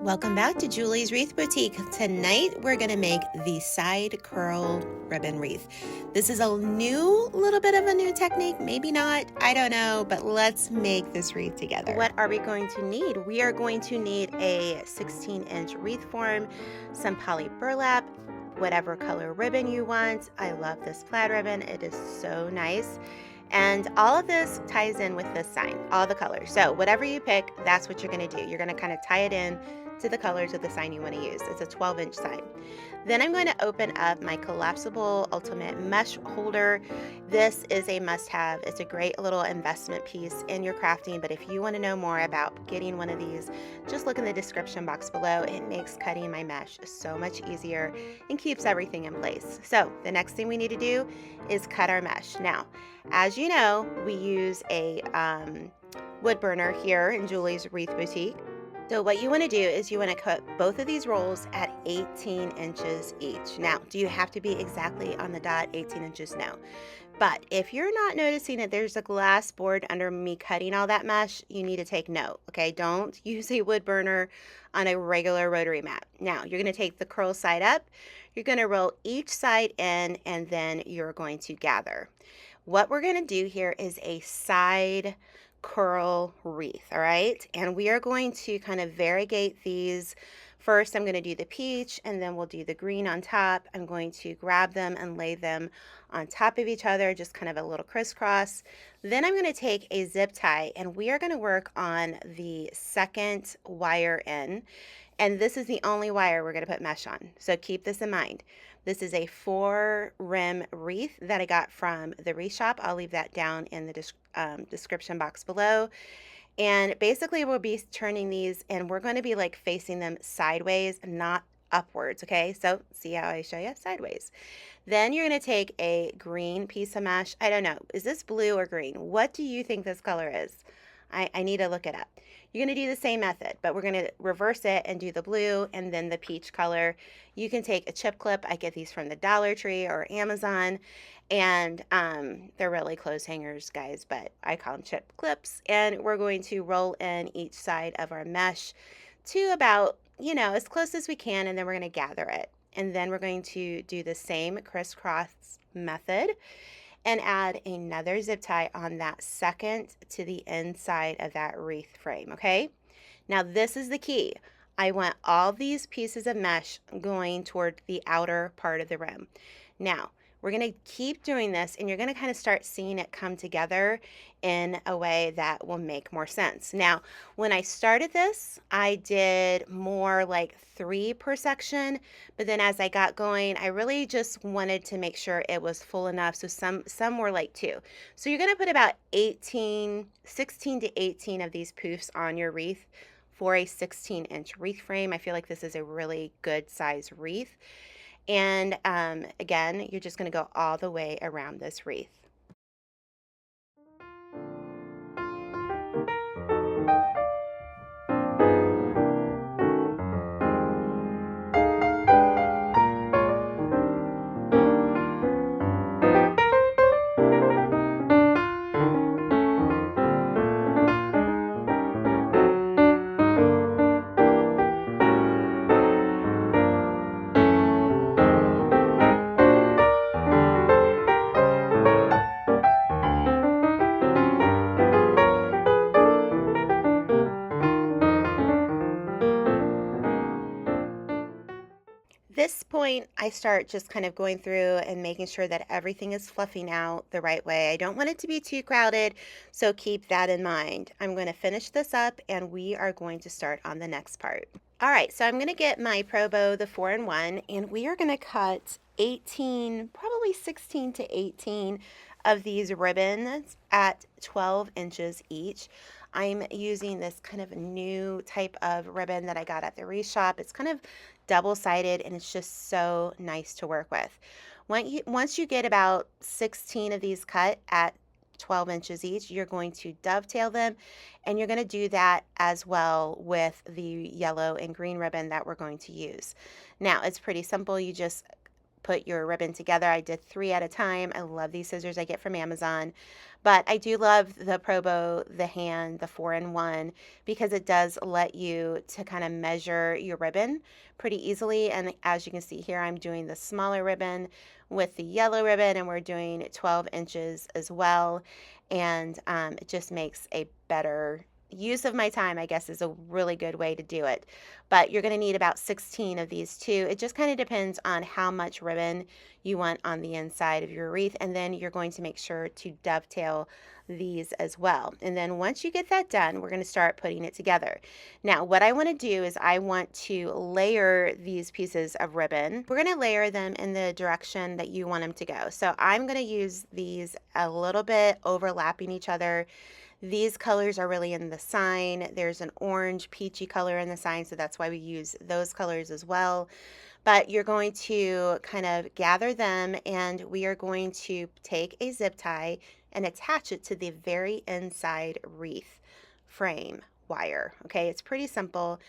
Welcome back to Julie's Wreath Boutique. Tonight we're going to make the Side Curl Ribbon Wreath. This is a little bit of a new technique, maybe not, I don't know, but let's make this wreath together. What are we going to need? We are going to need a 16-inch wreath form, some poly burlap, whatever color ribbon you want. I love this plaid ribbon, it is so nice. And all of this ties in with this sign, all the colors. So whatever you pick, that's what you're going to do. You're going to kind of tie it in to the colors of the sign you want to use. It's a 12-inch sign. Then I'm going to open up my collapsible ultimate mesh holder. This is a must-have. It's a great little investment piece in your crafting, but if you want to know more about getting one of these, just look in the description box below. It makes cutting my mesh so much easier and keeps everything in place. So the next thing we need to do is cut our mesh. Now, as you know, we use a wood burner here in Julie's Wreath Boutique. So what you want to do is you want to cut both of these rolls at 18 inches each. Now, do you have to be exactly on the dot 18 inches? No. But if you're not noticing that there's a glass board under me cutting all that mesh, you need to take note, okay? Don't use a wood burner on a regular rotary mat. Now, you're going to take the curl side up, you're going to roll each side in, and then you're going to gather. What we're going to do here is a side curl wreath, all right? And we are going to kind of variegate these. First, I'm going to do the peach, and then we'll do the green on top. I'm going to grab them and lay them on top of each other, just kind of a little crisscross. Then I'm going to take a zip tie, and we are going to work on the second wire in. And this is the only wire we're going to put mesh on. So keep this in mind. This is a 4-rim wreath that I got from the wreath shop. I'll leave that down in the description box below. And basically we'll be turning these, and we're going to be like facing them sideways, not upwards, okay? So see how I show you? Sideways. Then you're going to take a green piece of mesh. I don't know, is this blue or green? What do you think this color is? I need to look it up. You're going to do the same method, but we're going to reverse it and do the blue and then the peach color. You can take a chip clip. I get these from the Dollar Tree or Amazon, and they're really clothes hangers, guys, but I call them chip clips. And we're going to roll in each side of our mesh to about, as close as we can, and then we're going to gather it. And then we're going to do the same crisscross method and add another zip tie on that second to the inside of that wreath frame, okay? Now this is the key. I want all these pieces of mesh going toward the outer part of the rim. Now, we're going to keep doing this, and you're going to kind of start seeing it come together in a way that will make more sense. Now, when I started this, I did more like 3 per section, but then as I got going, I really just wanted to make sure it was full enough, so some were like 2. So you're going to put about 16 to 18 of these poofs on your wreath for a 16-inch wreath frame. I feel like this is a really good size wreath. And again, you're just going to go all the way around this wreath. This point, I start just kind of going through and making sure that everything is fluffing out the right way. I don't want it to be too crowded, so keep that in mind. I'm going to finish this up, and we are going to start on the next part. All right, so I'm going to get my Pro Bow, the 4-in-1, and we are going to cut 18, probably 16 to 18 of these ribbons at 12 inches each. I'm using this kind of new type of ribbon that I got at the wreath shop. It's kind of double-sided, and it's just so nice to work with. Once you get about 16 of these cut at 12 inches each, you're going to dovetail them, and you're going to do that as well with the yellow and green ribbon that we're going to use. Now, it's pretty simple. You just put your ribbon together. I did 3 at a time. I love these scissors I get from Amazon. But I do love the Pro Bow, the hand, the 4-in-1, because it does let you to kind of measure your ribbon pretty easily. And as you can see here, I'm doing the smaller ribbon with the yellow ribbon, and we're doing 12 inches as well. And it just makes a better use of my time, I guess, is a really good way to do it. But you're going to need about 16 of these too. It just kind of depends on how much ribbon you want on the inside of your wreath. And then you're going to make sure to dovetail these as well. And then once you get that done, we're going to start putting it together. Now, what I want to do is I want to layer these pieces of ribbon. We're going to layer them in the direction that you want them to go. So I'm going to use these a little bit overlapping each other. These colors are really in the sign. There's an orange peachy color in the sign, so that's why we use those colors as well. But you're going to kind of gather them, and we are going to take a zip tie and attach it to the very inside wreath frame wire. Okay, it's pretty simple,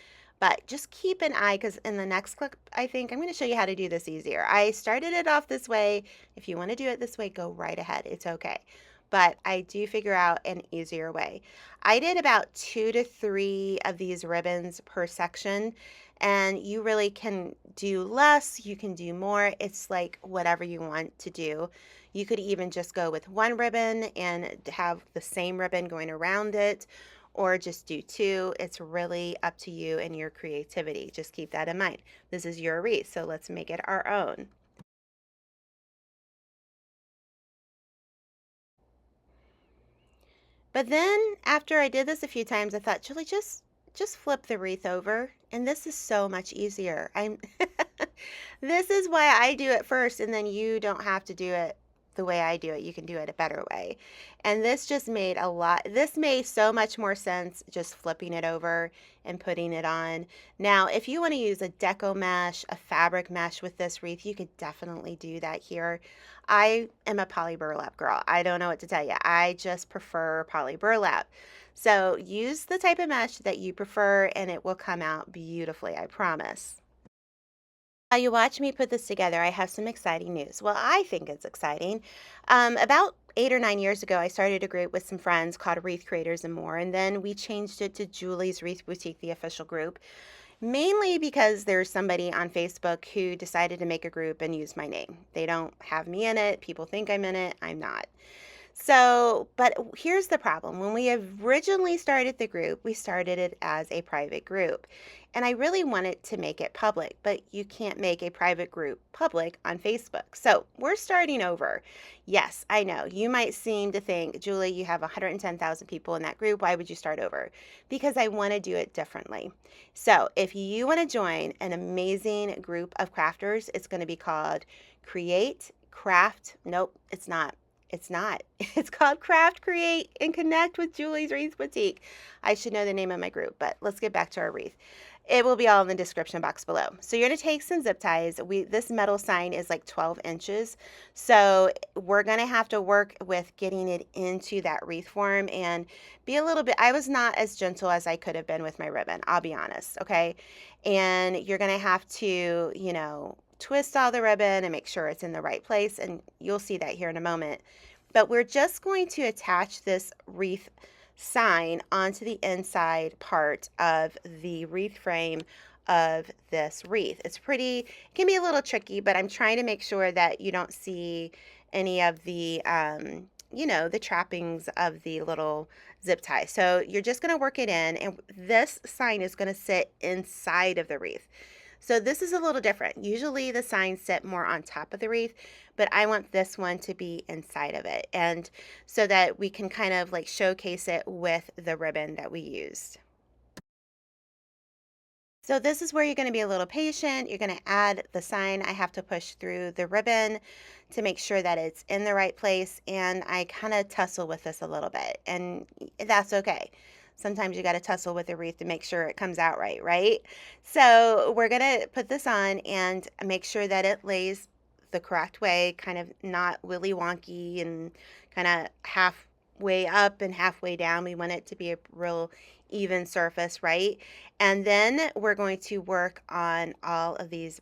but just keep an eye, because in the next clip, I think I'm going to show you how to do this easier. I started it off this way. If you want to do it this way, go right ahead. It's okay. But I do figure out an easier way. I did about 2 to 3 of these ribbons per section, and you really can do less, you can do more. It's like whatever you want to do. You could even just go with 1 ribbon and have the same ribbon going around it, or just do 2. It's really up to you and your creativity. Just keep that in mind. This is your wreath, so let's make it our own. But then after I did this a few times, I thought, Julie, just flip the wreath over, and this is so much easier. I'm This is why I do it first, and then you don't have to do it the way I do it. You can do it a better way. And this made so much more sense just flipping it over and putting it on. Now, if you want to use a deco mesh, a fabric mesh with this wreath, you could definitely do that here. I am a poly burlap girl. I don't know what to tell you. I just prefer poly burlap. So use the type of mesh that you prefer, and it will come out beautifully, I promise. While you watch me put this together, I have some exciting news. Well, I think it's exciting. About 8 or 9 years ago, I started a group with some friends called Wreath Creators and More, and then we changed it to Julie's Wreath Boutique, the official group, mainly because there's somebody on Facebook who decided to make a group and use my name. They don't have me in it. People think I'm in it. I'm not. So, but here's the problem. When we originally started the group, we started it as a private group. And I really wanted to make it public, but you can't make a private group public on Facebook. So we're starting over. Yes, I know. You might seem to think, Julie, you have 110,000 people in that group. Why would you start over? Because I want to do it differently. So if you want to join an amazing group of crafters, it's going to be called Create, Craft. Nope, it's not. It's not. It's called Craft, Create, and Connect with Julie's Wreath Boutique. I should know the name of my group, but let's get back to our wreath. It will be all in the description box below. So you're going to take some zip ties. This metal sign is like 12 inches. So we're going to have to work with getting it into that wreath form and be a little bit, I was not as gentle as I could have been with my ribbon. I'll be honest. Okay. And you're going to have to, twist all the ribbon and make sure it's in the right place, and you'll see that here in a moment. But we're just going to attach this wreath sign onto the inside part of the wreath frame of this wreath. It can be a little tricky, but I'm trying to make sure that you don't see any of the the trappings of the little zip tie. So you're just going to work it in, and this sign is going to sit inside of the wreath. So this is a little different. Usually the signs sit more on top of the wreath, but I want this one to be inside of it, and so that we can kind of like showcase it with the ribbon that we used. So this is where you're going to be a little patient. You're going to add the sign. I have to push through the ribbon to make sure that it's in the right place, and I kind of tussle with this a little bit, and that's okay. Sometimes you got to tussle with the wreath to make sure it comes out right? So we're going to put this on and make sure that it lays the correct way, kind of not willy wonky and kind of halfway up and halfway down. We want it to be a real even surface, right? And then we're going to work on all of these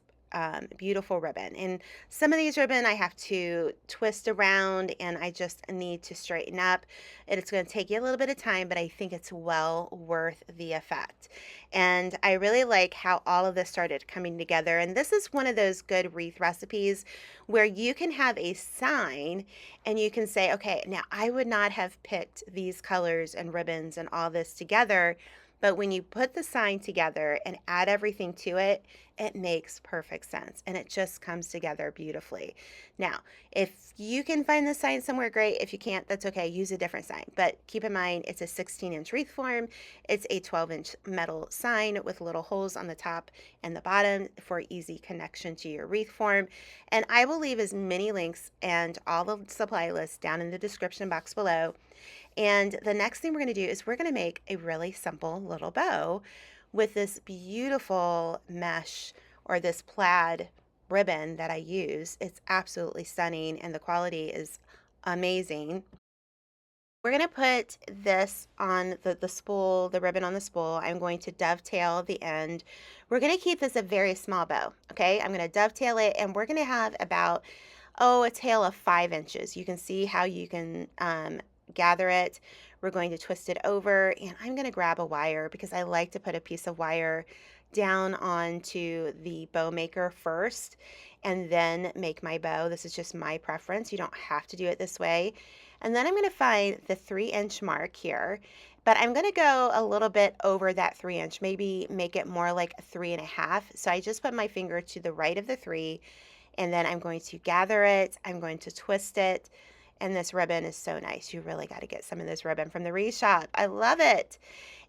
beautiful ribbon. And some of these ribbon I have to twist around and I just need to straighten up. And it's going to take you a little bit of time, but I think it's well worth the effect. And I really like how all of this started coming together. And this is one of those good wreath recipes where you can have a sign and you can say, okay, now I would not have picked these colors and ribbons and all this together, but when you put the sign together and add everything to it, it makes perfect sense and it just comes together beautifully. Now, if you can find the sign somewhere, great. If you can't, that's okay. Use a different sign. But keep in mind, it's a 16-inch wreath form. It's a 12-inch metal sign with little holes on the top and the bottom for easy connection to your wreath form. And I will leave as many links and all the supply lists down in the description box below. And the next thing we're going to do is we're going to make a really simple little bow with this beautiful mesh or this plaid ribbon that I use. It's absolutely stunning and the quality is amazing. We're going to put this on the spool, the ribbon on the spool. I'm going to dovetail the end. We're going to keep this a very small bow, okay? I'm going to dovetail it and we're going to have about, a tail of 5 inches. You can see how you can gather it. We're going to twist it over and I'm going to grab a wire because I like to put a piece of wire down onto the bow maker first and then make my bow. This is just my preference. You don't have to do it this way. And then I'm going to find the 3-inch mark here, but I'm going to go a little bit over that 3-inch, maybe make it more like a 3.5. So I just put my finger to the right of the 3 and then I'm going to gather it. I'm going to twist it. And this ribbon is so nice. You really got to get some of this ribbon from the Wreath shop. I love it.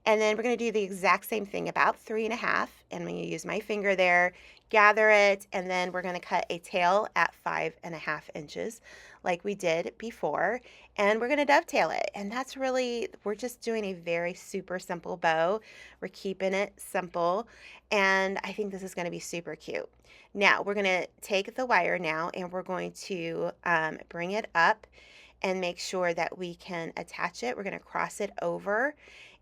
And then we're going to do the exact same thing, about 3.5. And I'm going to use my finger there, gather it, and then we're going to cut a tail at 5.5 inches like we did before. And we're going to dovetail it. And that's really, we're just doing a very super simple bow. We're keeping it simple. And I think this is going to be super cute. Now we're going to take the wire now and we're going to bring it up and make sure that we can attach it. We're going to cross it over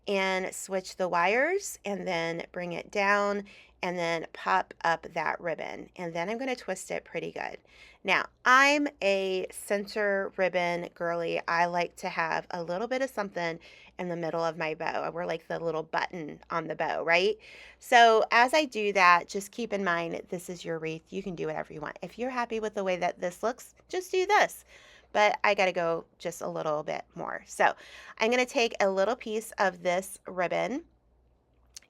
and switch the wires and then bring it down and then pop up that ribbon. And then I'm going to twist it pretty good. Now, I'm a center ribbon girly. I like to have a little bit of something in the middle of my bow. We're like the little button on the bow, right? So as I do that, just keep in mind, this is your wreath. You can do whatever you want. If you're happy with the way that this looks, just do this. But I got to go just a little bit more. So I'm going to take a little piece of this ribbon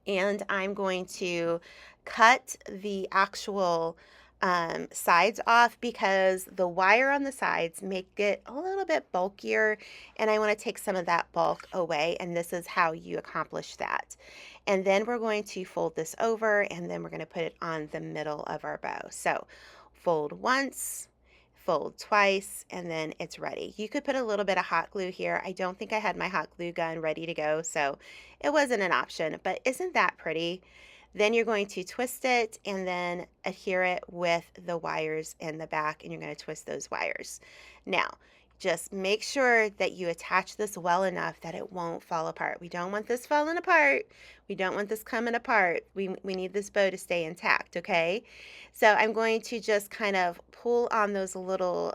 and I'm going to cut the actual sides off because the wire on the sides make it a little bit bulkier and I want to take some of that bulk away, and this is how you accomplish that. And then we're going to fold this over and then we're going to put it on the middle of our bow. So fold once, fold twice, and then it's ready. You could put a little bit of hot glue here. I don't think I had my hot glue gun ready to go, so it wasn't an option, but isn't that pretty? Then you're going to twist it and then adhere it with the wires in the back, and you're going to twist those wires. Now, just make sure that you attach this well enough that it won't fall apart. We don't want this falling apart. We don't want this coming apart. We need this bow to stay intact, okay? So I'm going to just kind of pull on those little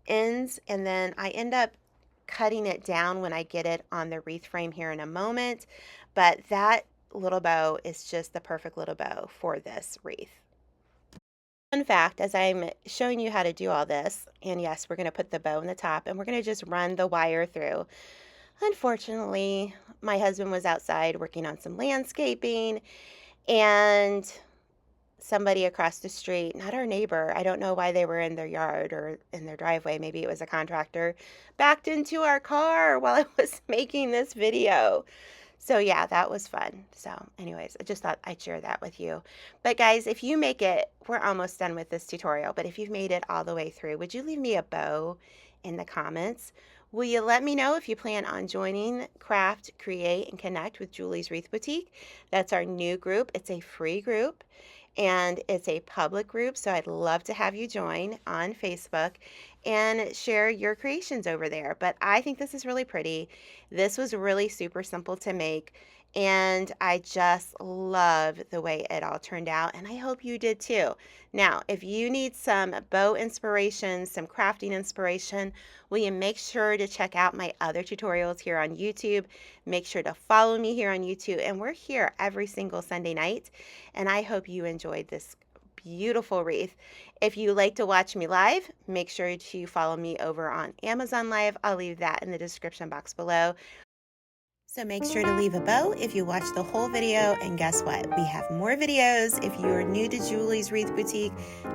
ends, and then I end up cutting it down when I get it on the wreath frame here in a moment. But that little bow is just the perfect little bow for this wreath. Fun fact, as I'm showing you how to do all this, and yes, we're going to put the bow in the top and we're going to just run the wire through. Unfortunately, my husband was outside working on some landscaping and somebody across the street, not our neighbor, I don't know why they were in their yard or in their driveway, maybe it was a contractor, backed into our car while I was making this video. So yeah, that was fun. So anyways, I just thought I'd share that with you. But guys, if you make it, we're almost done with this tutorial, but if you've made it all the way through, would you leave me a bow in the comments? Will you let me know if you plan on joining Craft, Create, and Connect with Julie's Wreath Boutique? That's our new group. It's a free group and it's a public group, so I'd love to have you join on Facebook and share your creations over there. But I think this is really pretty. This was really super simple to make, and I just love the way it all turned out, and I hope you did too. Now, if you need some bow inspiration, some crafting inspiration, will you make sure to check out my other tutorials here on YouTube? Make sure to follow me here on YouTube, and we're here every single Sunday night, and I hope you enjoyed this beautiful wreath. If you like to watch me live, make sure to follow me over on Amazon Live. I'll leave that in the description box below. So make sure to leave a bow if you watch the whole video, and guess what? We have more videos. If you are new to Julie's Wreath Boutique,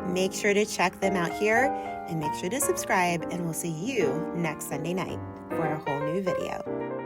make sure to check them out here and make sure to subscribe, and we'll see you next Sunday night for a whole new video.